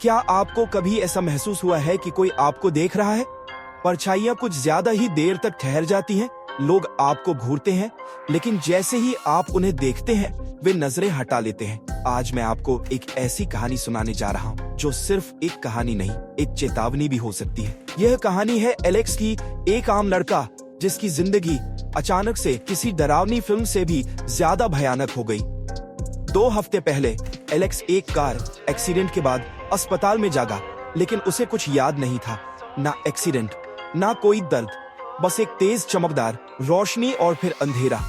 क्या आपको कभी ऐसा महसूस हुआ है कि कोई आपको देख रहा है? परछाइयां कुछ ज्यादा ही देर तक ठहर जाती हैं, लोग आपको घूरते हैं, लेकिन जैसे ही आप उन्हें देखते हैं वे नजरें हटा लेते हैं। आज मैं आपको एक ऐसी कहानी सुनाने जा रहा हूँ जो सिर्फ एक कहानी नहीं, एक चेतावनी भी हो सकती है। यह कहानी है एलेक्स की, एक आम लड़का जिसकी जिंदगी अचानक से किसी डरावनी फिल्म से भी ज्यादा भयानक हो गई। 2 हफ्ते पहले एलेक्स एक कार एक्सीडेंट के बाद अस्पताल में जागा, लेकिन उसे कुछ याद नहीं था। ना एक्सीडेंट, ना कोई दर्द, बस एक तेज चमकदार रोशनी और फिर अंधेरा।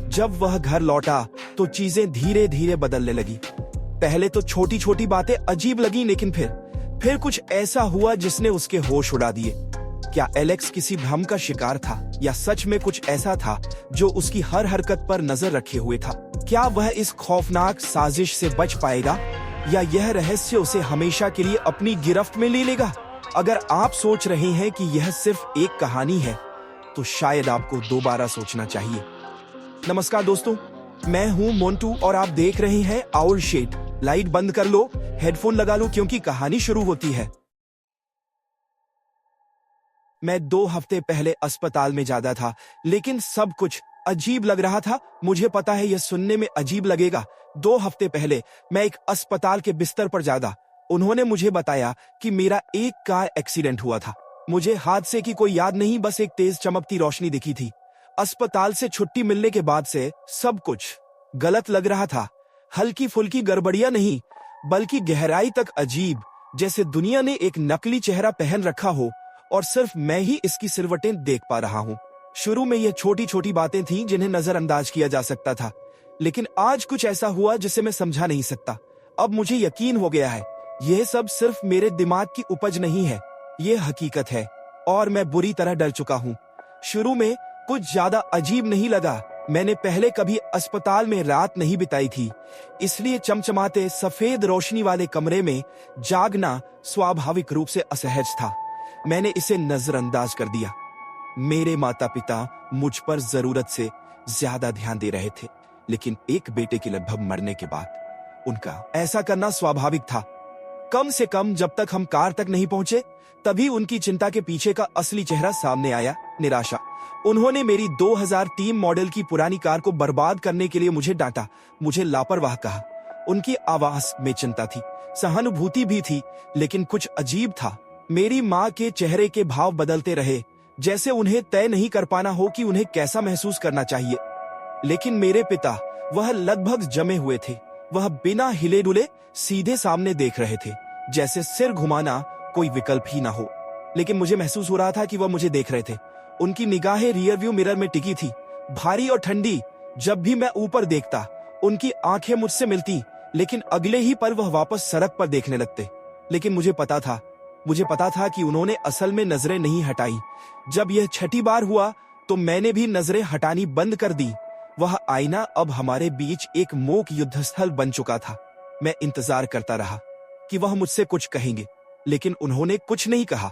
जब वह घर लौटा तो चीजें धीरे धीरे बदलने लगी। पहले तो छोटी छोटी बातें अजीब लगी, लेकिन फिर कुछ ऐसा हुआ जिसने उसके होश उड़ा दिए। क्या एलेक्स किसी भ्रम का शिकार था, या सच में कुछ ऐसा था जो उसकी हर हरकत पर नजर रखे हुए था? क्या वह इस खौफनाक साजिश से बच पाएगा, या यह रहस्य उसे हमेशा के लिए अपनी गिरफ्त में ले लेगा? अगर आप सोच रहे हैं कि यह सिर्फ एक कहानी है, तो शायद आपको दोबारा सोचना चाहिए। नमस्कार दोस्तों, मैं हूं मोंटू और आप देख रहे हैं आउल शेड। लाइट बंद कर लो, हेडफोन लगा लो, क्योंकि कहानी शुरू होती है। मैं 2 हफ्ते पहले अस्पताल में जाता था, लेकिन सब कुछ अजीब लग रहा था। मुझे पता है यह सुनने में अजीब लगेगा। 2 हफ्ते पहले मैं एक अस्पताल के बिस्तर पर जागा। उन्होंने मुझे बताया कि मेरा एक कार एक्सीडेंट हुआ था। मुझे हादसे की कोई याद नहीं, बस एक तेज चमकती रोशनी दिखी थी। अस्पताल से छुट्टी मिलने के बाद से सब कुछ गलत लग रहा था। हल्की फुल्की गड़बड़ियां नहीं, बल्कि गहराई तक अजीब, जैसे दुनिया ने एक नकली चेहरा पहन रखा हो और सिर्फ मैं ही इसकी सिरवटें देख पा रहा हूँ। शुरू में ये छोटी छोटी बातें थीं जिन्हें नजरअंदाज किया जा सकता था, लेकिन आज कुछ ऐसा हुआ जिसे मैं समझा नहीं सकता। अब मुझे यकीन हो गया है, यह सब सिर्फ मेरे दिमाग की उपज नहीं है, ये हकीकत है, और मैं बुरी तरह डर चुका हूँ। शुरू में कुछ ज्यादा अजीब नहीं लगा। मैंने पहले कभी अस्पताल में रात नहीं बिताई थी, इसलिए चमचमाते सफेद रोशनी वाले कमरे में जागना स्वाभाविक रूप से असहज था। मैंने इसे नजरअंदाज कर दिया। मेरे माता पिता मुझ पर जरूरत से ज्यादा ध्यान दे रहे थे, लेकिन एक बेटे के लगभग मरने के बाद उनका ऐसा करना स्वाभाविक था। कम से कम जब तक हम कार तक नहीं पहुंचे, तभी उनकी चिंता के पीछे का असली चेहरा सामने आया, निराशा। उन्होंने मेरी 2003 मॉडल की पुरानी कार को बर्बाद करने के लिए मुझे डांटा, मुझे लापरवाह कहा। उनकी आवाज में चिंता थी, सहानुभूति भी थी, लेकिन कुछ अजीब था। मेरी माँ के चेहरे के भाव बदलते रहे, जैसे उन्हें तय नहीं कर पाना हो कि उन्हें कैसा महसूस करना चाहिए। लेकिन मेरे पिता, वह लगभग जमे हुए थे। वह बिना हिले डुले सीधे सामने देख रहे थे, जैसे सिर घुमाना कोई विकल्प ही ना हो। लेकिन मुझे महसूस हो रहा था कि वह मुझे देख रहे थे। उनकी निगाहें रियर व्यू मिरर में टिकी थी, भारी और ठंडी। जब भी मैं ऊपर देखता, उनकी आंखें मुझसे मिलती, लेकिन अगले ही पल वह वापस सड़क पर देखने लगते। लेकिन मुझे पता था कि उन्होंने असल में नजरें नहीं हटाई। जब यह छठी बार हुआ तो मैंने भी नजरें हटानी बंद कर दी। वह आईना अब हमारे बीच एक मूक युद्धस्थल बन चुका था। मैं इंतजार करता रहा कि वह मुझसे कुछ कहेंगे, लेकिन उन्होंने कुछ नहीं कहा।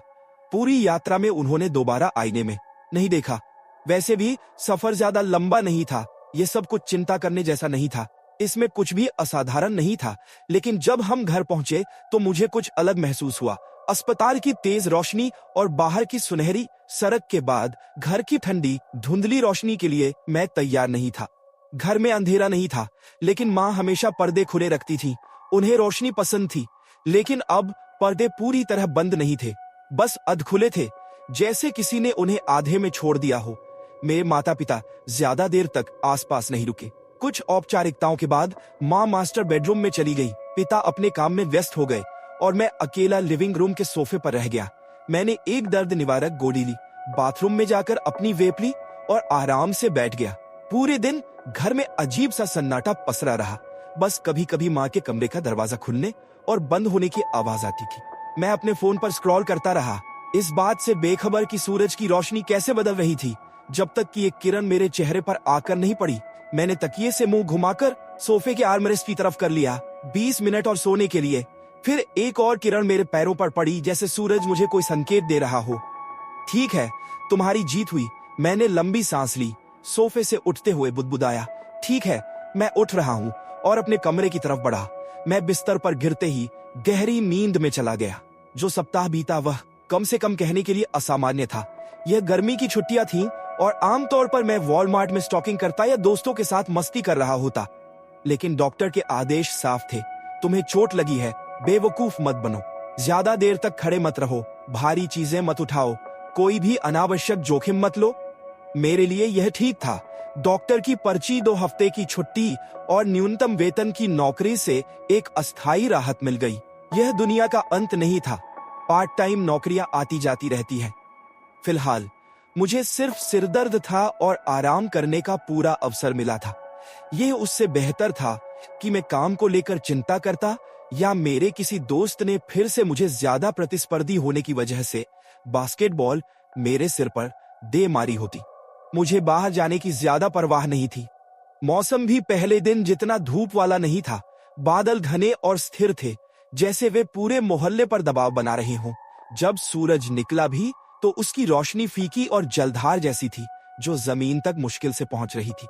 पूरी यात्रा में उन्होंने दोबारा आईने में नहीं देखा। वैसे भी सफर ज्यादा लंबा नहीं था, ये सब कुछ चिंता करने जैसा नहीं था, इसमें कुछ भी असाधारण नहीं था। लेकिन जब हम घर पहुंचे तो मुझे कुछ अलग महसूस हुआ। अस्पताल की तेज रोशनी और बाहर की सुनहरी सड़क के बाद घर की ठंडी धुंधली रोशनी के लिए मैं तैयार नहीं था। घर में अंधेरा नहीं था, लेकिन माँ हमेशा पर्दे खुले रखती थी। उन्हें रोशनी पसंद थी, लेकिन अब पर्दे पूरी तरह बंद नहीं थे, बस अधखुले थे, जैसे किसी ने उन्हें आधे में छोड़ दिया हो। मेरे माता पिता ज्यादा देर तक आसपास नहीं रुके। कुछ औपचारिकताओं के बाद माँ मास्टर बेडरूम में चली गई, पिता अपने काम में व्यस्त हो गए और मैं अकेला लिविंग रूम के सोफे पर रह गया। मैंने एक दर्द निवारक गोली ली, बाथरूम में जाकर अपनी वेप ली और आराम से बैठ गया। पूरे दिन घर में अजीब सा सन्नाटा पसरा रहा। बस कभी कभी माँ के कमरे का दरवाजा खुलने और बंद होने की आवाज आती थी। मैं अपने फोन पर स्क्रॉल करता रहा, इस बात से बेखबर कि सूरज की रोशनी कैसे बदल रही थी, जब तक कि एक किरण मेरे चेहरे पर आकर नहीं पड़ी। मैंने तकिए से मुंह घुमाकर सोफे के आर्मरेस्ट की तरफ कर लिया, 20 मिनट और सोने के लिए। फिर एक और किरण मेरे पैरों पर पड़ी, जैसे सूरज मुझे कोई संकेत दे रहा हो। ठीक है, तुम्हारी जीत हुई। मैंने लंबी सांस ली, सोफे से उठते हुए बुदबुदाया, ठीक है, मैं उठ रहा हूँ, और अपने कमरे की तरफ बढ़ा। मैं बिस्तर पर गिरते ही गहरी नींद में चला गया। जो सप्ताह बीता वह कम से कम कहने के लिए असामान्य था। यह गर्मी की छुट्टियां थीं और आमतौर पर मैं वॉलमार्ट में स्टॉकिंग करता या दोस्तों के साथ मस्ती कर रहा होता। लेकिन डॉक्टर के आदेश साफ थे, तुम्हें चोट लगी है, बेवकूफ मत बनो, ज्यादा देर तक खड़े मत रहो, भारी चीजें मत उठाओ, कोई भी अनावश्यक जोखिम मत लो। मेरे लिए यह ठीक था। डॉक्टर की पर्ची, 2 हफ्ते की छुट्टी और न्यूनतम वेतन की नौकरी से एक अस्थायी राहत मिल गई। यह दुनिया का अंत नहीं था। पार्ट टाइम नौकरियां आती जाती रहती हैं। फिलहाल मुझे सिर्फ सिरदर्द था और आराम करने का पूरा अवसर मिला था। यह उससे बेहतर था कि मैं काम को लेकर चिंता करता या मेरे किसी दोस्त ने फिर से मुझे ज्यादा प्रतिस्पर्धी होने की वजह से बास्केटबॉल मेरे सिर पर दे मारी होती। मुझे बाहर जाने की ज्यादा परवाह नहीं थी। मौसम भी पहले दिन जितना धूप वाला नहीं था। बादल घने और स्थिर थे, जैसे वे पूरे मोहल्ले पर दबाव बना रहे हों। जब सूरज निकला भी तो उसकी रोशनी फीकी और जलधार जैसी थी, जो जमीन तक मुश्किल से पहुंच रही थी।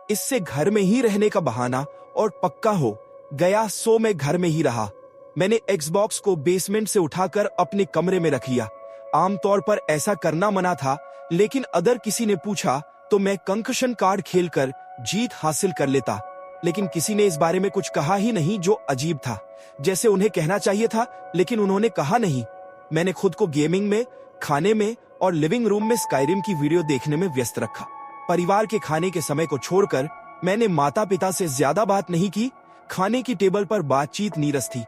इससे घर में ही रहने का बहाना और पक्का हो गया, सो मैं घर में ही रहा। मैंने एक्सबॉक्स को बेसमेंट से उठाकर अपने कमरे में रख लिया। आमतौर पर ऐसा करना मना था, लेकिन अगर किसी ने पूछा तो मैं कंकशन कार्ड खेलकर जीत हासिल कर लेता। लेकिन किसी ने इस बारे में कुछ कहा ही नहीं, जो अजीब था। जैसे उन्हें कहना चाहिए था, लेकिन उन्होंने कहा नहीं। मैंने खुद को गेमिंग में, खाने में और लिविंग रूम में स्काईरिम की वीडियो देखने में व्यस्त रखा। परिवार के खाने के समय को छोड़कर मैंने माता पिता से ज्यादा बात नहीं की। खाने की टेबल पर बातचीत नीरस थी,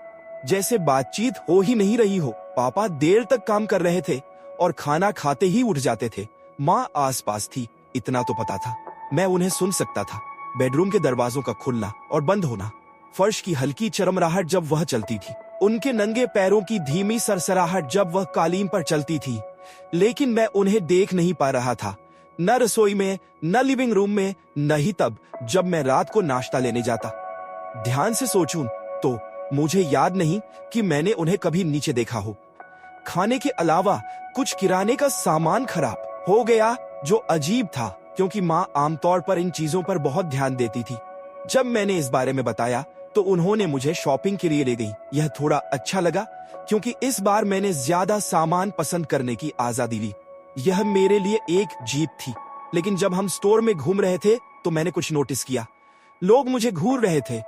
जैसे बातचीत हो ही नहीं रही हो। पापा देर तक काम कर रहे थे और खाना खाते ही उठ जाते थे। माँ आसपास थी, इतना तो पता था। मैं उन्हें सुन सकता था। बेडरूम के दरवाजों का खुलना और बंद होना, फर्श की हल्की चरमराहट जब वह चलती थी, उनके नंगे पैरों की धीमी सरसराहट जब वह कालीन पर चलती थी। लेकिन मैं उन्हें देख नहीं पा रहा था, न रसोई में, न लिविंग रूम में, न ही तब जब मैं रात को नाश्ता लेने जाता। ध्यान से सोचूं तो मुझे याद नहीं कि मैंने उन्हें कभी नीचे देखा हो। खाने के अलावा कुछ किराने का सामान खराब हो गया, जो अजीब था, क्योंकि माँ आमतौर पर इन चीजों पर बहुत ध्यान देती थी। जब मैंने इस बारे में बताया तो उन्होंने मुझे शॉपिंग के लिए ले गई। यह थोड़ा अच्छा लगा, क्योंकि इस बार मैंने ज्यादा सामान पसंद करने की आजादी ली। यह मेरे लिए एक जीत थी। लेकिन जब हम स्टोर में घूम रहे थे तो मैंने कुछ नोटिस किया। लोग मुझे घूर रहे थे।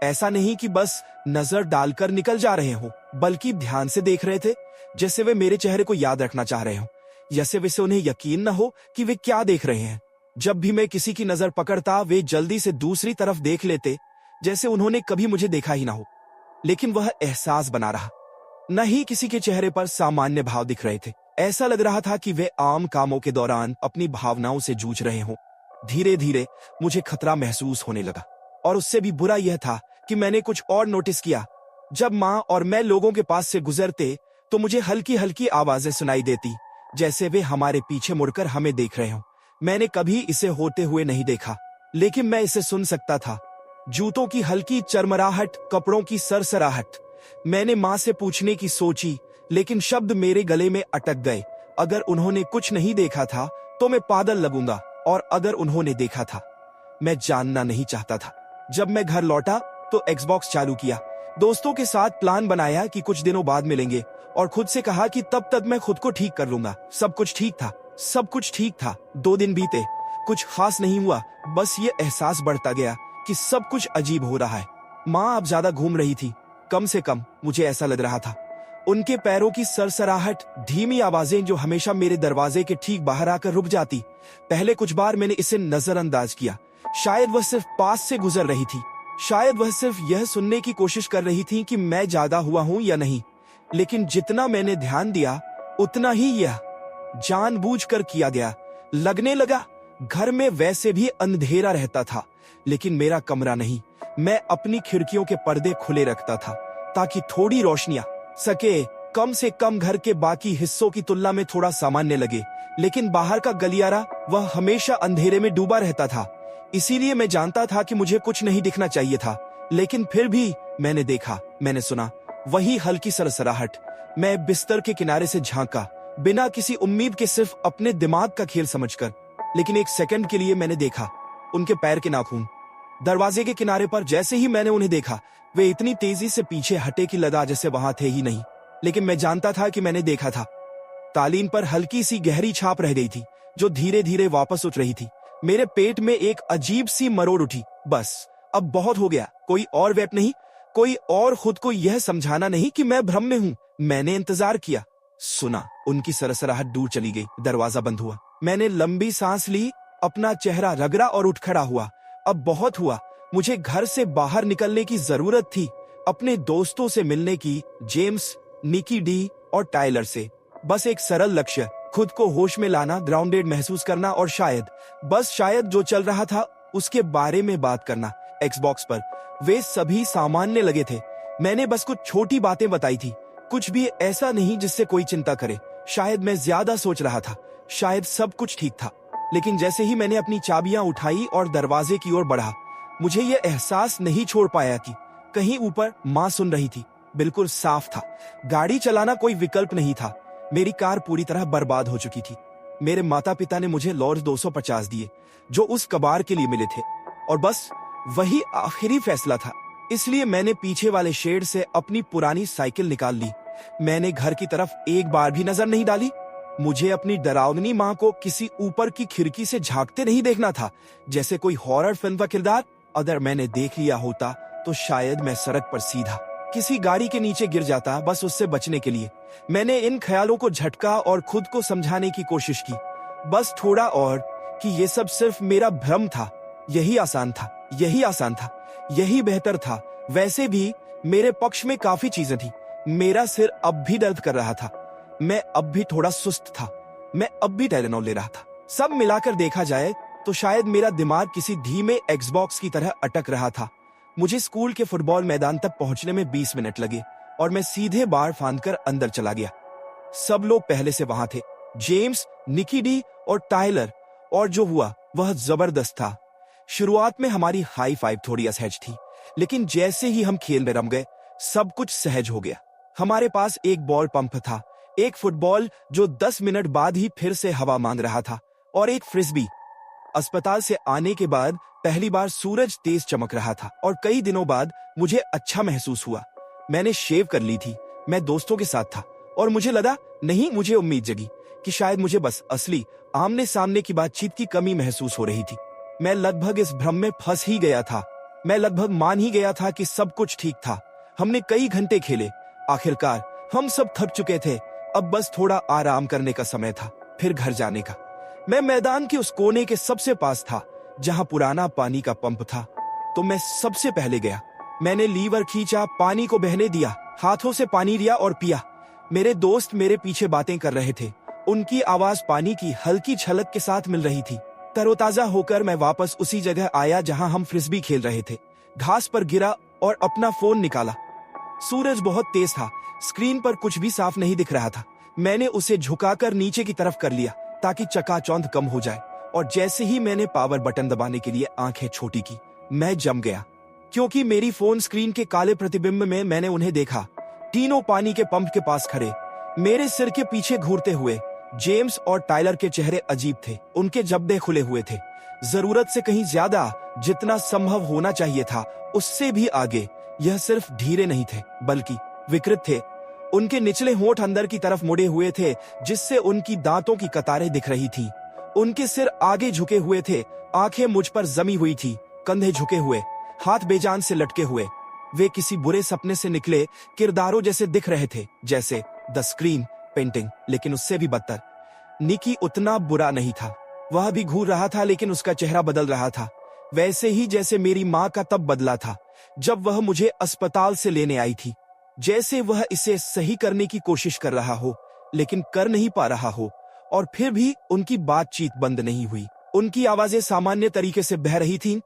ऐसा नहीं कि बस नजर डालकर निकल जा रहे हो, बल्कि ध्यान से देख रहे थे, जैसे वे मेरे चेहरे को याद रखना चाह रहे हो, जैसे वैसे उन्हें यकीन न हो कि वे क्या देख रहे हैं। जब भी मैं किसी की नजर पकड़ता, वे जल्दी से दूसरी तरफ देख लेते, जैसे उन्होंने कभी मुझे देखा ही ना हो। लेकिन वह एहसास बना रहा। न ही किसी के चेहरे पर सामान्य भाव दिख रहे थे। ऐसा लग रहा था कि वे आम कामों के दौरान अपनी भावनाओं से जूझ रहे हों। धीरे धीरे मुझे खतरा महसूस होने लगा, और उससे भी बुरा यह था कि मैंने कुछ और नोटिस किया। जब माँ और मैं लोगों के पास से गुजरते तो मुझे हल्की हल्की आवाजें सुनाई देती, जैसे वे हमारे पीछे मुड़कर हमें देख रहे हों। मैंने कभी इसे होते हुए नहीं देखा, लेकिन मैं इसे सुन सकता था। जूतों की हल्की चरमराहट, कपड़ों की सरसराहट। मैंने माँ से पूछने की सोची, लेकिन शब्द मेरे गले में अटक गए। अगर उन्होंने कुछ नहीं देखा था तो मैं पागल लगूंगा, और अगर उन्होंने देखा था, मैं जानना नहीं चाहता था। जब मैं घर लौटा तो एक्सबॉक्स चालू किया, दोस्तों के साथ प्लान बनाया कि कुछ दिनों बाद मिलेंगे, और खुद से कहा कि तब तक मैं खुद को ठीक कर लूंगा। सब कुछ ठीक था, सब कुछ ठीक था। 2 दिन बीते, कुछ खास नहीं हुआ। बस ये एहसास बढ़ता गया कि सब कुछ अजीब हो रहा है। माँ अब ज्यादा घूम रही थी, कम से कम मुझे ऐसा लग रहा था। उनके पैरों की सरसराहट, धीमी आवाजें जो हमेशा मेरे दरवाजे के ठीक बाहर आकर रुक जाती। पहले कुछ बार मैंने इसे नजरअंदाज किया। शायद वह सिर्फ पास से गुजर रही थी, शायद वह सिर्फ यह सुनने की कोशिश कर रही थी कि मैं ज्यादा हुआ हूं या नहीं। लेकिन जितना मैंने ध्यान दिया, उतना ही यह जानबूझकर किया गया लगने लगा। घर में वैसे भी अंधेरा रहता था, लेकिन मेरा कमरा नहीं। मैं अपनी खिड़कियों के पर्दे खुले रखता था, ताकि थोड़ी रोशनी आ सके, कम से कम घर के बाकी हिस्सों की तुलना में थोड़ा सामान्य लगे। लेकिन बाहर का गलियारा, वह हमेशा अंधेरे में डूबा रहता था। इसीलिए मैं जानता था कि मुझे कुछ नहीं दिखना चाहिए था, लेकिन फिर भी मैंने देखा, मैंने सुना, वही हल्की सरसराहट। मैं बिस्तर के किनारे से झांका, बिना किसी उम्मीद के, सिर्फ अपने दिमाग का खेल समझकर। लेकिन एक सेकंड के लिए मैंने देखा, उनके पैर के नाखून दरवाजे के किनारे पर जैसे ही मैंने उन्हें देखा, वे इतनी तेजी से पीछे हटे कि लगा जैसे वहां थे ही नहीं। लेकिन मैं जानता था कि मैंने देखा था। कालीन पर हल्की सी गहरी छाप रह गई थी, जो धीरे धीरे वापस उठ रही थी। मेरे पेट में एक अजीब सी मरोड़ उठी। बस अब बहुत हो गया, कोई और वेप नहीं, कोई और खुद को यह समझाना नहीं कि मैं भ्रम में हूं। मैंने इंतजार किया, सुना, उनकी सरसराहट दूर चली गई। दरवाजा बंद हुआ। मैंने लंबी सांस ली, अपना चेहरा रगड़ा और उठ खड़ा हुआ। अब बहुत हुआ, मुझे घर से बाहर निकलने की जरूरत थी, अपने दोस्तों से मिलने की, जेम्स, निकी डी और टाइलर से। बस एक सरल लक्ष्य, खुद को होश में लाना, ग्राउंडेड महसूस करना और शायद जो चल रहा था उसके बारे में बात करना। एक्सबॉक्स पर वे सभी सामान्य लगे थे। मैंने बस कुछ छोटी बातें बताई थी, कुछ भी ऐसा नहीं जिससे कोई चिंता करे। शायद मैं ज्यादा सोच रहा था, शायद सब कुछ ठीक था। लेकिन जैसे ही मैंने अपनी चाबियां उठाई और दरवाजे की ओर बढ़ा, मुझे यह एहसास नहीं छोड़ पाया कि कहीं ऊपर माँ सुन रही थी। बिल्कुल साफ था, गाड़ी चलाना कोई विकल्प नहीं था। मेरी कार पूरी तरह बर्बाद हो चुकी थी। मेरे माता पिता ने मुझे लॉर्ड 250 दिए, जो उस कबाड़ के लिए मिले थे, और बस वही आखिरी फैसला था। इसलिए मैंने पीछे वाले शेड से अपनी पुरानी साइकिल निकाल ली। मैंने घर की तरफ एक बार भी नजर नहीं डाली। मुझे अपनी डरावनी माँ को किसी ऊपर की खिड़की से झांकते नहीं देखना था, जैसे कोई हॉरर फिल्म का किरदार। अगर मैंने देख लिया होता तो शायद मैं सड़क पर सीधा किसी गाड़ी के नीचे गिर जाता, बस उससे बचने के लिए। मैंने इन ख्यालों को झटका और खुद को समझाने की कोशिश की, बस थोड़ा और, कि ये सब सिर्फ मेरा भ्रम था। यही आसान था, यही बेहतर था। वैसे भी मेरे पक्ष में काफी चीजें थी। मेरा सिर अब भी दर्द कर रहा था, मैं अब भी थोड़ा सुस्त था, मैं अब भी टाइलेनॉल ले रहा था। सब मिलाकर देखा जाए तो शायद मेरा दिमाग किसी धीमे एक्सबॉक्स की तरह अटक रहा था। मुझे स्कूल के फुटबॉल मैदान तक पहुंचने में 20 मिनट लगे और मैं सीधे बार फांदकर अंदर चला गया। सब लोग पहले से वहां थे, जेम्स, निकी डी और टाइलर, और जो हुआ वह जबरदस्त था। शुरुआत में हमारी हाई फाइव थोड़ी असहज थी, लेकिन जैसे ही हम खेल में रम गए, सब कुछ सहज हो गया। हमारे पास एक बॉल पंप था, एक फुटबॉल जो 10 मिनट बाद ही फिर से हवा मांग रहा था, और एक फ्रिस्बी। अस्पताल से आने के बाद पहली बार सूरज तेज चमक रहा था और कई दिनों बाद मुझे अच्छा महसूस हुआ। मैंने शेव कर ली थी, मैं दोस्तों के साथ था और मुझे उम्मीद जगी कि शायद मुझे बस असली आमने सामने की बातचीत की कमी महसूस हो रही थी। मैं लगभग इस भ्रम में फंस ही गया था। मैं लगभग मान ही गया था कि सब कुछ ठीक था। हमने कई घंटे खेले, आखिरकार हम सब थक चुके थे। अब बस थोड़ा आराम करने का समय था, फिर घर जाने का। मैं मैदान के उस कोने के सबसे पास था जहां पुराना पानी का पंप था, तो मैं सबसे पहले गया। मैंने लीवर खींचा, पानी को बहने दिया, हाथों से पानी लिया और पिया। मेरे दोस्त मेरे पीछे बातें कर रहे थे, उनकी आवाज पानी की हल्की छलक के साथ मिल रही थी। तरोताजा होकर मैं वापस उसी जगह आया जहां हम फ्रिस्बी खेल रहे थे। घास पर गिरा और अपना फोन निकाला। सूरज बहुत तेज था, स्क्रीन पर कुछ भी साफ नहीं दिख रहा था। मैंने उसे झुकाकर नीचे की तरफ कर लिया ताकि चकाचौंध कम हो जाए, और जैसे ही मैंने पावर बटन दबाने के लिए आंखें छोटी की, मैं जम गया, क्योंकि मेरी फोन स्क्रीन के काले प्रतिबिंब में मैंने उन्हें देखा, तीनों पानी के पंप के पास खड़े, मेरे सिर के पीछे घूरते हुए। जेम्स और टाइलर के चेहरे अजीब थे, उनके जब्बे खुले हुए थे, जरूरत से कहीं ज्यादा, जितना संभव होना चाहिए था उससे भी आगे। यह सिर्फ ढीरे नहीं थे बल्कि विकृत थे। उनके निचले होंठ अंदर की तरफ मुड़े हुए थे, जिससे उनकी दांतों की कतारें दिख रही थीं। उनके सिर आगे झुके हुए थे, आंखें मुझ पर जमी हुई थी, कंधे झुके हुए, हाथ बेजान से लटके हुए। वे किसी बुरे सपने से निकले किरदारों जैसे दिख रहे थे, जैसे द स्क्रीन पेंटिंग, लेकिन उससे भी बदतर। निकी उतना बुरा नहीं था, वह भी घूर रहा था, लेकिन उसका चेहरा बदल रहा था, वैसे ही जैसे मेरी माँ का तब बदला था जब वह मुझे अस्पताल से लेने आई थी। जैसे वह इसे सही करने की कोशिश कर रहा हो, लेकिन कर नहीं पा रहा हो, और फिर भी उनकी बातचीत बंद नहीं हुई। उनकी आवाजें सामान्य तरीके से बह रही थीं,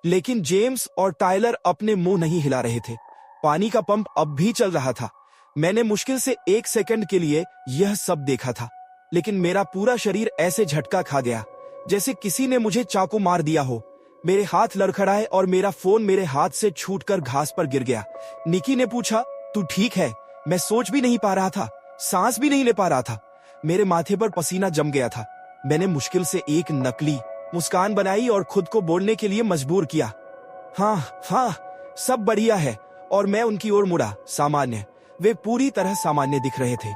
लेकिन जेम्स और टाइलर अपने मुंह नहीं हिला रहे थे। पानी का पंप अब भी चल रहा था। मैंने मुश्किल से 1 सेकंड के लिए यह सब देखा था, लेकिन मेरा पूरा शरीर ऐसे झटका खा गया जैसे किसी ने मुझे चाकू मार दिया हो। मेरे हाथ लड़खड़ाए और मेरा फोन मेरे हाथ से छूटकर घास पर गिर गया। निकी ने पूछा, तू ठीक है? मैं सोच भी नहीं पा रहा था, सांस भी नहीं ले पा रहा था, मेरे माथे पर पसीना जम गया था। मैंने मुश्किल से एक नकली मुस्कान बनाई और खुद को बोलने के लिए मजबूर किया, हाँ हाँ, सब बढ़िया है। और मैं उनकी ओर मुड़ा। सामान्य। वे पूरी तरह सामान्य दिख रहे थे,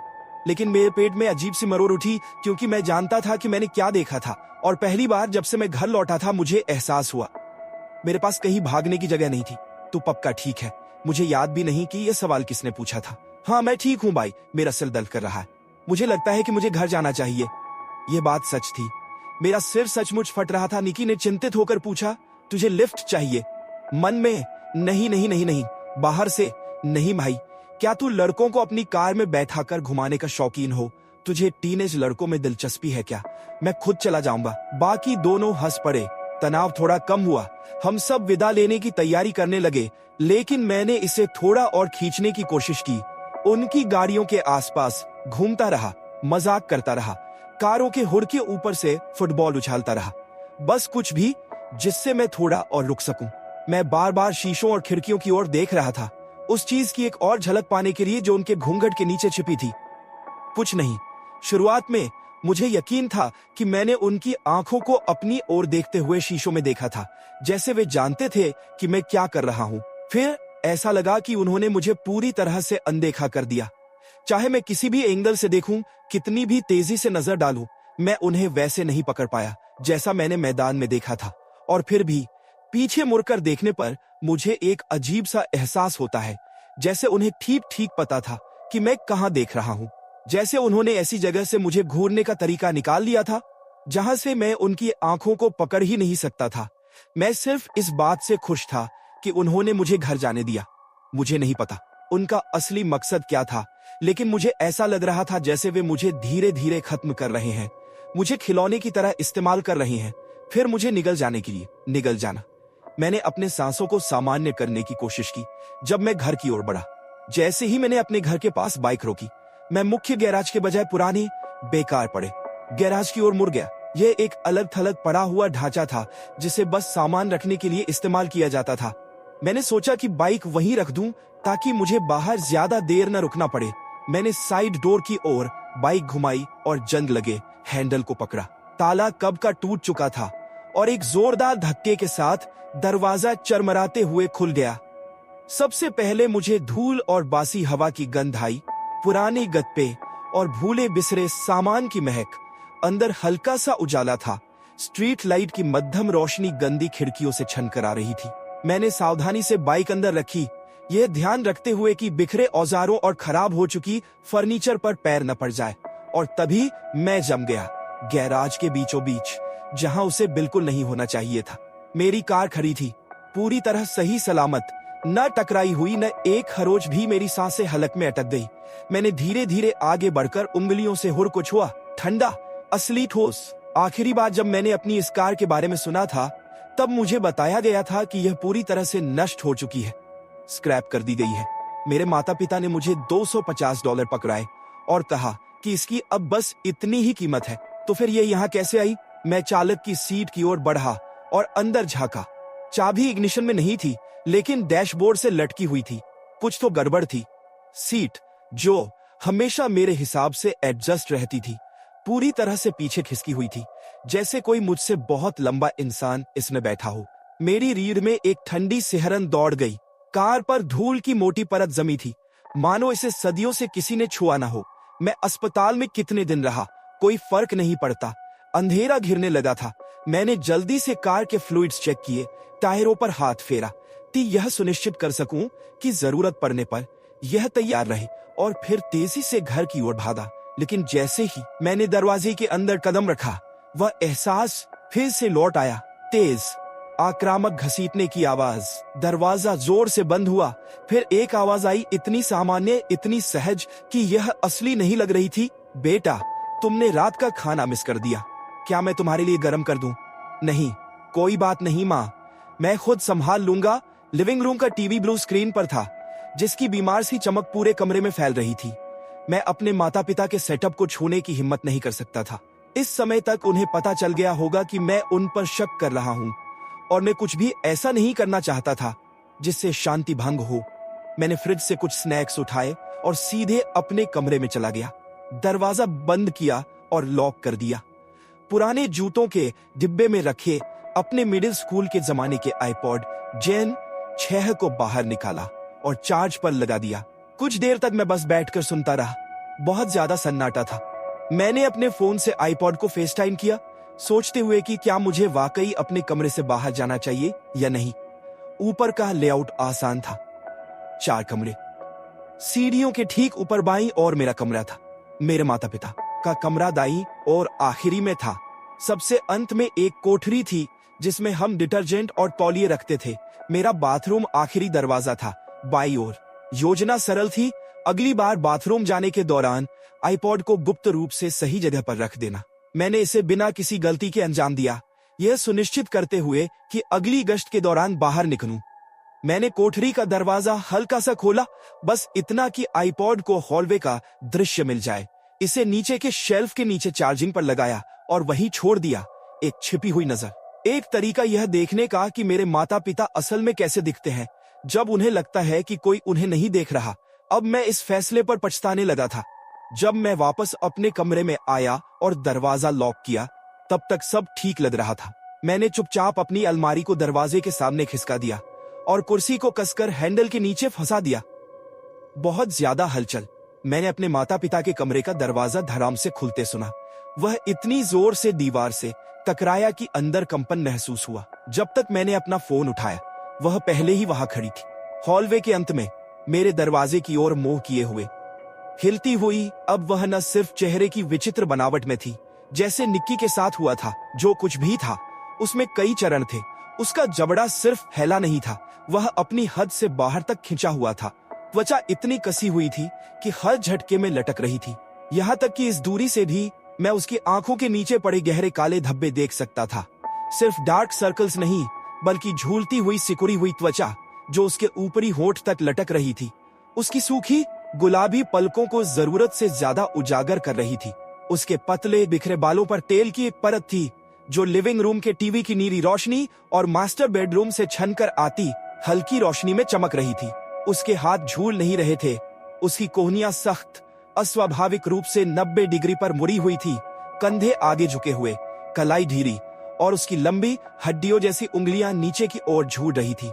लेकिन मेरे पेट में अजीब सी मरोड़ उठी, क्योंकि मैं जानता था कि मैंने क्या देखा था। और पहली बार जब से मैं घर लौटा था, मुझे एहसास हुआ मेरे पास कहीं भागने की जगह नहीं थी। तू पक्का ठीक है? मुझे याद भी नहीं कि यह सवाल किसने पूछा था। हाँ, मैं ठीक हूँ भाई, मेरा सिर दर्द कर रहा है। मुझे लगता है कि मुझे घर जाना चाहिए। यह बात सच थी। मेरा सिर सचमुच फट रहा था। निकी ने चिंतित होकर पूछा, तुझे लिफ्ट चाहिए? मन में, नहीं नहीं नहीं नहीं। बाहर से, नहीं भाई। क्या तू लड़कों को अपनी कार में बैठाकर घुमाने का शौकीन हो? तुझे टीनेज लड़कों में दिलचस्पी है क्या? मैं खुद चला जाऊंगा। बाकी दोनों हंस पड़े। तनाव थोड़ा कम हुआ। हम सब विदा लेने की तैयारी करने लगे, लेकिन मैंने इसे थोड़ा और खींचने की कोशिश की। उनकी गाड़ियों के आसपास घूमता रहा, मजाक करता रहा, कारों के हुड के ऊपर से फुटबॉल उछालता रहा। बस कुछ भी जिससे मैं थोड़ा और रुक सकूं। मैं बार बार शीशों और खिड़कियों की ओर देख रहा था, उस चीज की एक और झलक पाने के लिए जो उनके घूंघट के नीचे छिपी थी। कुछ नहीं। शुरुआत में मुझे यकीन था कि मैंने उनकी आंखों को अपनी ओर देखते हुए शीशों में देखा था, जैसे वे जानते थे कि मैं क्या कर रहा हूं। फिर ऐसा लगा कि उन्होंने मुझे पूरी तरह से अनदेखा कर दिया। चाहे मैं किसी भी एंगल से देखूं, कितनी भी तेजी से नजर डालूं, मैं उन्हें वैसे नहीं पकड़ पाया जैसा मैंने मैदान में देखा था। और फिर भी पीछे मुड़कर देखने पर मुझे एक अजीब सा एहसास होता है, जैसे उन्हें ठीक ठीक पता था कि मैं कहां देख रहा हूं। जैसे उन्होंने ऐसी जगह से मुझे घूरने का तरीका निकाल लिया था जहां से मैं उनकी आंखों को पकड़ ही नहीं सकता था। मैं सिर्फ इस बात से खुश था कि उन्होंने मुझे घर जाने दिया। मुझे नहीं पता उनका असली मकसद क्या था, लेकिन मुझे ऐसा लग रहा था जैसे वे मुझे धीरे धीरे खत्म कर रहे हैं, मुझे खिलौने की तरह इस्तेमाल कर रहे हैं, फिर मुझे निगल जाने के लिए। निगल जाना। मैंने अपने सांसों को सामान्य करने की कोशिश की जब मैं घर की ओर बढ़ा। जैसे ही मैंने अपने घर के पास बाइक रोकी, मैं मुख्य गैराज के बजाय पुराने बेकार पड़े गैराज की ओर मुड़ गया। यह एक अलग थलग पड़ा हुआ ढांचा था जिसे बस सामान रखने के लिए इस्तेमाल किया जाता था। मैंने सोचा कि बाइक वहीं रख दूं ताकि मुझे बाहर ज्यादा देर न रुकना पड़े। मैंने साइड डोर की ओर बाइक घुमाई और जंग लगे हैंडल को पकड़ा। ताला कब का टूट चुका था और एक जोरदार धक्के के साथ दरवाजा चरमराते हुए खुल गया। सबसे पहले मुझे धूल और बासी हवा की गंध आई, पुराने गत्ते और भूले बिसरे सामान की महक। अंदर हल्का सा उजाला था। स्ट्रीट लाइट की मध्यम रोशनी गंदी खिड़कियों से छनकर आ रही थी। मैंने सावधानी से बाइक अंदर रखी, यह ध्यान रखते हुए कि बिखरे औजारों और खराब हो चुकी फर्नीचर पर पैर न पड़ जाए। और तभी मैं जम गया, गैराज के बीचों बीच, जहां उसे बिल्कुल नहीं होना चाहिए था। मेरी कार खड़ी थी, पूरी तरह सही सलामत, न टकराई हुई, न एक खरोच भी। मेरी सांसें हलक में अटक गई। मैंने धीरे धीरे आगे बढ़कर उंगलियों से हुड को छुआ। ठंडा, असली ठोस। आखिरी बार जब मैंने अपनी इस कार के बारे में सुना था, तब मुझे बताया गया था कि यह पूरी तरह से नष्ट हो चुकी है, स्क्रैप कर दी गई है। मेरे माता पिता ने मुझे $250 पकड़ाए और कहा कि इसकी अब बस इतनी ही कीमत है। तो फिर ये यहाँ कैसे आई? मैं चालक की सीट की ओर बढ़ा और अंदर झांका। चाबी इग्निशन में नहीं थी, लेकिन डैशबोर्ड से लटकी हुई थी। कुछ तो गड़बड़ थी। सीट, जो हमेशा मेरे हिसाब से एडजस्ट रहती थी, पूरी तरह से पीछे खिसकी हुई थी, जैसे कोई मुझसे बहुत लंबा इंसान इसमें बैठा हो। मेरी रीढ़ में एक ठंडी सिहरन दौड़ गई। कार पर धूल की मोटी परत जमी थी, मानो इसे सदियों से किसी ने छुआ ना हो। मैं अस्पताल में कितने दिन रहा, कोई फर्क नहीं पड़ता। अंधेरा घिरने लगा था। मैंने जल्दी से कार के फ्लूइड्स चेक किए, टायरों पर हाथ फेरा, यह सुनिश्चित कर सकूं कि जरूरत पड़ने पर यह तैयार रहे, और फिर तेजी से घर की ओर भागा। लेकिन जैसे ही मैंने दरवाजे के अंदर कदम रखा, वह एहसास फिर से लौट आया। तेज, आक्रामक घसीटने की आवाज। दरवाजा जोर से बंद हुआ। फिर एक आवाज आई, इतनी सामान्य, इतनी सहज कि यह असली नहीं लग रही थी। बेटा, तुमने रात का खाना मिस कर दिया। क्या मैं तुम्हारे लिए गर्म कर दूं? नहीं, कोई बात नहीं माँ, मैं खुद संभाल लूंगा। लिविंग रूम का टीवी ब्लू स्क्रीन पर था, जिसकी बीमार सी चमक पूरे कमरे में फैल रही थी। मैं अपने माता पिता के सेटअप को छूने की हिम्मत नहीं कर सकता था। इस समय तक उन्हें पता चल गया होगा कि मैं उन पर शक कर रहा हूँ, और मैं कुछ भी ऐसा नहीं करना चाहता था जिससे शांति भंग हो। मैंने फ्रिज से कुछ स्नैक्स उठाए और सीधे अपने कमरे में चला गया। दरवाजा बंद किया और लॉक कर दिया। पुराने जूतों के डिब्बे में रखे अपने मिडिल स्कूल के जमाने के आईपॉड, जेन 6 को बाहर निकाला और चार्ज पर लगा दिया। कुछ देर तक मैं बस बैठकर सुनता रहा। बहुत ज्यादा सन्नाटा था। मैंने अपने फोन से आईपॉड को फेसटाइम किया, सोचते हुए कि क्या मुझे वाकई अपने कमरे से बाहर जाना चाहिए या नहीं। ऊपर का लेआउट आसान था। 4 कमरे, सीढ़ियों के ठीक ऊपर बाईं और मेरा कमरा था। मेरे माता पिता का कमरा दाईं और आखिरी में था। सबसे अंत में एक कोठरी थी जिसमें हम डिटर्जेंट और तौलिए रखते थे। मेरा बाथरूम आखिरी दरवाजा था, बाईं ओर। योजना सरल थी, अगली बार बाथरूम जाने के दौरान आईपॉड को गुप्त रूप से सही जगह पर रख देना। मैंने इसे बिना किसी गलती के अंजाम दिया, यह सुनिश्चित करते हुए कि अगली गश्त के दौरान बाहर निकलूं। मैंने कोठरी का दरवाजा हल्का सा खोला, बस इतना कि आईपॉड को हॉलवे का दृश्य मिल जाए। इसे नीचे के शेल्फ के नीचे चार्जिंग पर लगाया और वहीं छोड़ दिया। एक छिपी हुई नजर, एक तरीका यह देखने का कि मेरे माता पिता असल में कैसे दिखते हैं जब उन्हें लगता है कि कोई उन्हें नहीं देख रहा। अब मैं इस फैसले पर पछताने लगा था। जब मैं वापस अपने कमरे में आया और दरवाजा लॉक किया, तब तक सब ठीक लग रहा था। मैंने चुपचाप अपनी अलमारी को दरवाजे के सामने खिसका दिया और कुर्सी को कसकर हैंडल के नीचे फंसा दिया। बहुत ज्यादा हलचल। मैंने अपने माता पिता के कमरे का दरवाजा धड़ाम से खुलते सुना। वह इतनी जोर से दीवार से टकराया कि अंदर कंपन महसूस हुआ। जब तक मैंने अपना फोन उठाया, वह पहले ही वहां खड़ी थी, हॉलवे के अंत में, मेरे दरवाजे की ओर मुंह किए हुए। हिलती हुई। अब वह न सिर्फ चेहरे की विचित्र बनावट में थी, जैसे निक्की के साथ हुआ था। जो कुछ भी था उसमें कई चरण थे। उसका जबड़ा सिर्फ फैला नहीं था, वह अपनी हद से बाहर तक खिंचा हुआ था। त्वचा इतनी कसी हुई थी कि हर झटके में लटक रही थी। यहाँ तक कि इस दूरी से भी मैं उसकी आंखों के नीचे पड़े गहरे काले धब्बे देख सकता था। सिर्फ डार्क सर्कल्स नहीं, बल्कि झूलती हुई सिकुड़ी हुई त्वचा जो उसके ऊपरी होंठ तक लटक रही थी। उसकी सूखी गुलाबी पलकों को जरूरत से ज्यादा उजागर कर रही थी। उसके पतले बिखरे बालों पर तेल की एक परत थी जो लिविंग रूम के टीवी की नीली रोशनी और मास्टर बेडरूम से छनकर आती हल्की रोशनी में चमक रही थी। उसके हाथ झूल नहीं रहे थे। उसकी कोहनियां सख्त, अस्वाभाविक रूप से 90 डिग्री पर मुड़ी हुई थी, कंधे आगे झुके हुए, कलाई ढीली, और उसकी लंबी हड्डियों जैसी उंगलियां नीचे की ओर झूल रही थी।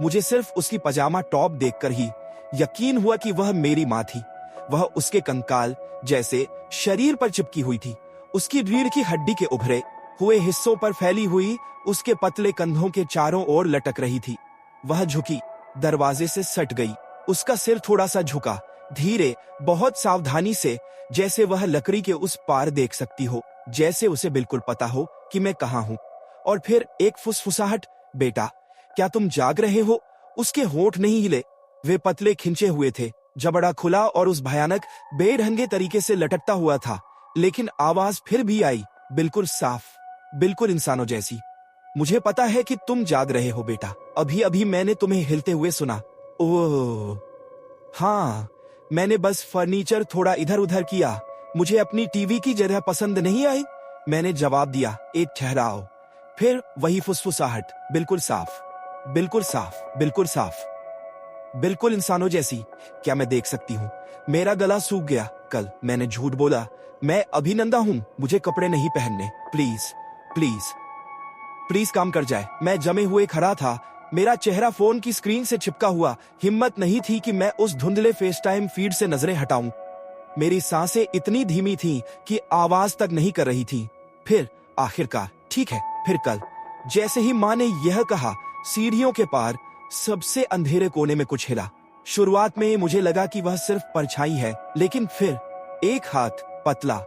मुझे सिर्फ उसकी पजामा टॉप देखकर ही यकीन हुआ कि वह मेरी माँ थी। वह उसके कंकाल जैसे शरीर पर चिपकी हुई थी। उसकी रीढ़ की हड्डी के उभरे हुए हिस्सों पर फैली हुई उसके पतले कंधों के चारों ओर लटक रही थी। वह झुकी, दरवाजे से सट गई। उसका सिर थोड़ा सा झुका, धीरे, बहुत सावधानी से, जैसे वह लकड़ी के उस पार देख सकती हो, जैसे उसे बिल्कुल पता हो कि मैं कहाँ हूँ। और फिर एक फुसफुसाहट, बेटा, क्या तुम जाग रहे हो? उसके होंठ नहीं हिले, वे पतले खिंचे हुए थे, जबड़ा खुला और उस भयानक बेढंगे तरीके से लटकता हुआ था। लेकिन आवाज फिर भी आई, बिल्कुल साफ, बिल्कुल इंसानों जैसी। मुझे पता है कि तुम जाग रहे हो बेटा, अभी अभी मैंने तुम्हें हिलते हुए सुना। ओह हाँ, मैंने बस फर्नीचर थोड़ा इधर उधर किया, मुझे अपनी टीवी की जगह पसंद नहीं आई, मैंने जवाब दिया। एक ठहराओ। फिर वही फुसफुसाहट, बिल्कुल साफ, बिल्कुल साफ, बिल्कुल साफ, बिल्कुल इंसानों जैसी। क्या मैं देख सकती हूँ? मेरा गला सूख गया। कल मैंने झूठ बोला। मैं अभिनंदा हूँ, मुझे कपड़े नहीं पहनने। प्लीज प्लीज प्लीज काम कर जाए। मैं जमे हुए खड़ा था, मेरा चेहरा फोन की स्क्रीन से चिपका हुआ। हिम्मत नहीं थी कि मैं उस धुंधले फेसटाइम फीड से नजरें हटाऊं। मेरी सांसें इतनी धीमी थीं कि आवाज तक नहीं कर रही थीं। फिर आखिरकार, ठीक है, फिर कल। जैसे ही माँ ने यह कहा, सीढ़ियों के पार सबसे अंधेरे कोने में कुछ हिला। शुरुआत में मुझे लगा कि वह सिर्फ परछाई है, लेकिन फिर एक हाथ, पतला,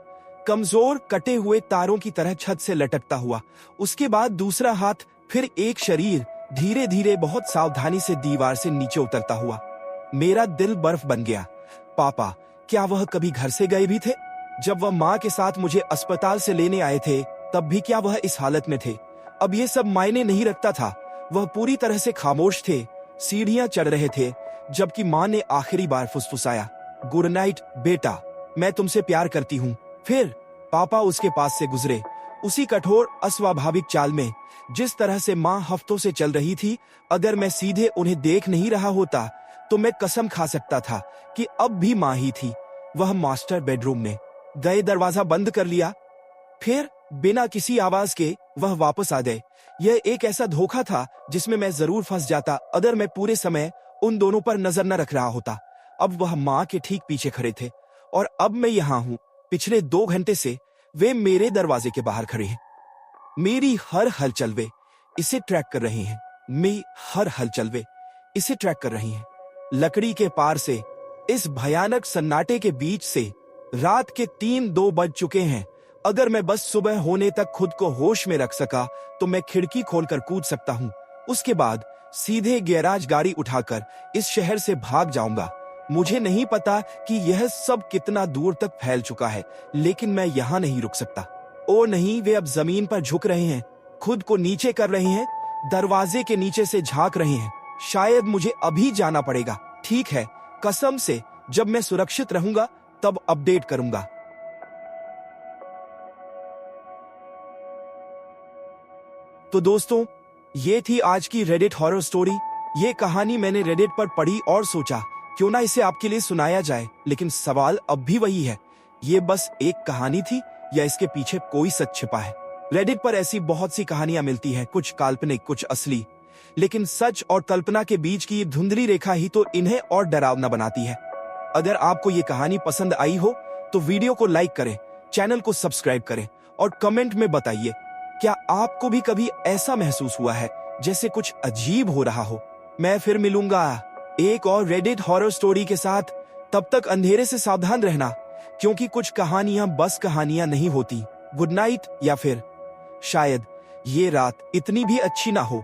कमजोर, कटे हुए तारों की तरह छत से लटकता हुआ। उसके बाद दूसरा हाथ, फिर एक शरीर, धीरे धीरे बहुत सावधानी से दीवार से नीचे उतरता हुआ। मेरा दिल बर्फ बन गया। पापा, क्या वह कभी घर से गए भी थे? जब वह माँ के साथ मुझे अस्पताल से लेने आए थे, तब भी क्या वह इस हालत में थे? अब ये सब मायने नहीं रखता था। वह पूरी तरह से खामोश थे, सीढ़ियां चढ़ रहे थे, जबकि माँ ने आखिरी बार फुसफुसाया, गुड नाइट बेटा, मैं तुमसे प्यार करती हूँ। फिर पापा उसके पास से गुजरे, उसी कठोर अस्वाभाविक चाल में, जिस तरह से माँ हफ्तों से चल रही थी। अगर मैं सीधे उन्हें देख नहीं रहा होता, तो मैं कसम खा सकता था कि अब भी माँ ही थी। वह मास्टर बेडरूम में गए, दरवाजा बंद कर लिया। फिर बिना किसी आवाज के वह वापस आ गए। यह एक ऐसा धोखा था जिसमें मैं जरूर फंस जाता अगर मैं पूरे समय उन दोनों पर नजर न रख रहा होता। अब वह माँ के ठीक पीछे खड़े थे और अब मैं यहाँ हूँ। पिछले 2 घंटे से वे मेरे दरवाजे के बाहर खड़े हैं। मेरी हर हलचल वे इसे ट्रैक कर रहे हैं। मेरी हर हलचल वे इसे ट्रैक कर रही हैं। लकड़ी के पार से इस भयानक सन्नाटे के बीच से रात के 3-2 बज चुके हैं। अगर मैं बस सुबह होने तक खुद को होश में रख सका तो मैं खिड़की खोलकर कूद सकता हूँ। उसके बाद सीधे गैराज गाड़ी उठाकर इस शहर से भाग जाऊंगा। मुझे नहीं पता कि यह सब कितना दूर तक फैल चुका है, लेकिन मैं यहाँ नहीं रुक सकता। ओ नहीं, वे अब जमीन पर झुक रहे हैं, खुद को नीचे कर रहे हैं, दरवाजे के नीचे से झांक रहे हैं। शायद मुझे अभी जाना पड़ेगा। ठीक है, कसम से जब मैं सुरक्षित रहूंगा तब अपडेट करूंगा। तो दोस्तों, ये थी आज की रेडिट हॉरर स्टोरी। ये कहानी मैंने रेडिट पर पढ़ी और सोचा क्यों ना इसे आपके लिए सुनाया जाए। लेकिन सवाल अब भी वही है, ये बस एक कहानी थी या इसके पीछे कोई सच छिपा है? रेडिट पर ऐसी बहुत सी कहानियां मिलती हैं, कुछ काल्पनिक, कुछ असली, लेकिन सच और कल्पना के बीच की ये धुंधली रेखा ही तो इन्हें और डरावना बनाती है। अगर आपको ये कहानी पसंद आई हो तो वीडियो को लाइक करें, चैनल को सब्सक्राइब करें और कमेंट में बताइए क्या आपको भी कभी ऐसा महसूस हुआ है जैसे कुछ अजीब हो रहा हो। मैं फिर मिलूंगा एक और रेडिट हॉरर स्टोरी के साथ। तब तक अंधेरे से सावधान रहना, क्योंकि कुछ कहानियां बस कहानियां नहीं होती। गुड नाइट, या फिर शायद ये रात इतनी भी अच्छी ना हो।